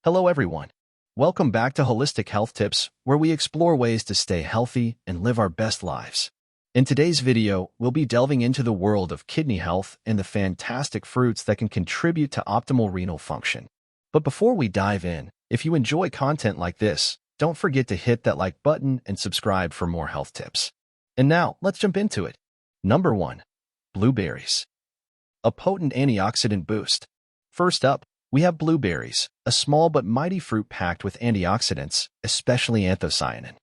Hello everyone. Welcome back to Holistic Health Tips, where we explore ways to stay healthy and live our best lives. In today's video, we'll be delving into the world of kidney health and the fantastic fruits that can contribute to optimal renal function. But before we dive in, if you enjoy content like this, don't forget to hit that like button and subscribe for more health tips. And now, let's jump into it. Number 1. Blueberries. A potent antioxidant boost. First up, we have blueberries, a small but mighty fruit packed with antioxidants, especially anthocyanin.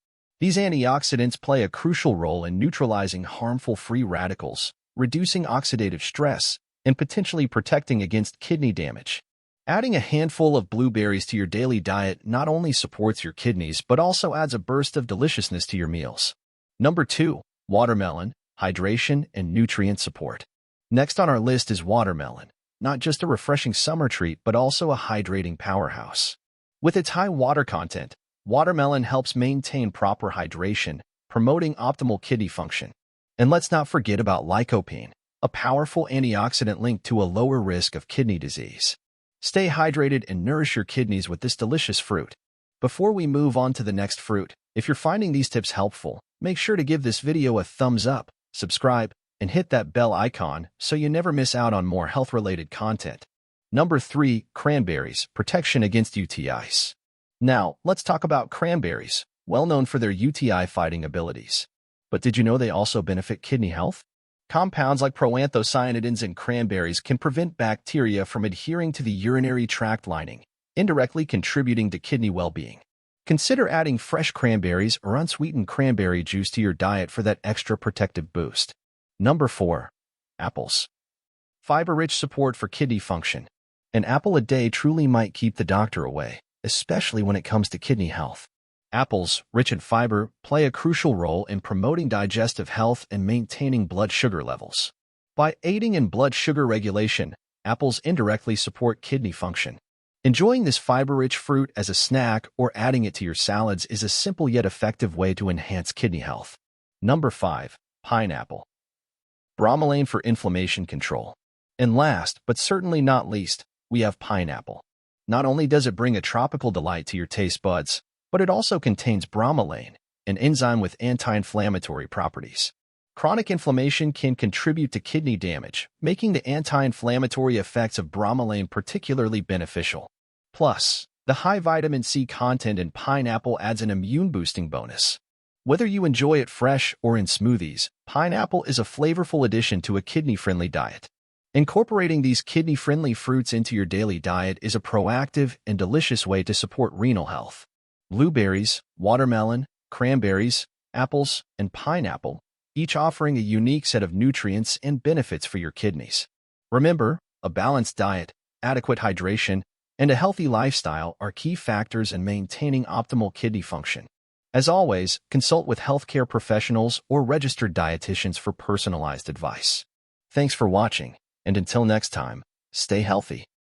These antioxidants play a crucial role in neutralizing harmful free radicals, reducing oxidative stress, and potentially protecting against kidney damage. Adding a handful of blueberries to your daily diet not only supports your kidneys but also adds a burst of deliciousness to your meals. Number 2. Watermelon, hydration and nutrient support. Next on our list is watermelon. Not just a refreshing summer treat, but also a hydrating powerhouse. With its high water content, watermelon helps maintain proper hydration, promoting optimal kidney function. And let's not forget about lycopene, a powerful antioxidant linked to a lower risk of kidney disease. Stay hydrated and nourish your kidneys with this delicious fruit. Before we move on to the next fruit, if you're finding these tips helpful, make sure to give this video a thumbs up, subscribe, and hit that bell icon so you never miss out on more health-related content. Number 3. Cranberries, protection against UTIs. Now, let's talk about cranberries, well known for their UTI-fighting abilities. But did you know they also benefit kidney health? Compounds like proanthocyanidins in cranberries can prevent bacteria from adhering to the urinary tract lining, indirectly contributing to kidney well-being. Consider adding fresh cranberries or unsweetened cranberry juice to your diet for that extra protective boost. Number 4. Apples. Fiber-rich support for kidney function. An apple a day truly might keep the doctor away, especially when it comes to kidney health. Apples, rich in fiber, play a crucial role in promoting digestive health and maintaining blood sugar levels. By aiding in blood sugar regulation, apples indirectly support kidney function. Enjoying this fiber-rich fruit as a snack or adding it to your salads is a simple yet effective way to enhance kidney health. Number 5. Pineapple. Bromelain for inflammation control. And last, but certainly not least, we have pineapple. Not only does it bring a tropical delight to your taste buds, but it also contains bromelain, an enzyme with anti-inflammatory properties. Chronic inflammation can contribute to kidney damage, making the anti-inflammatory effects of bromelain particularly beneficial. Plus, the high vitamin C content in pineapple adds an immune-boosting bonus. Whether you enjoy it fresh or in smoothies, pineapple is a flavorful addition to a kidney-friendly diet. Incorporating these kidney-friendly fruits into your daily diet is a proactive and delicious way to support renal health. Blueberries, watermelon, cranberries, apples, and pineapple, each offering a unique set of nutrients and benefits for your kidneys. Remember, a balanced diet, adequate hydration, and a healthy lifestyle are key factors in maintaining optimal kidney function. As always, consult with healthcare professionals or registered dietitians for personalized advice. Thanks for watching, and until next time, stay healthy.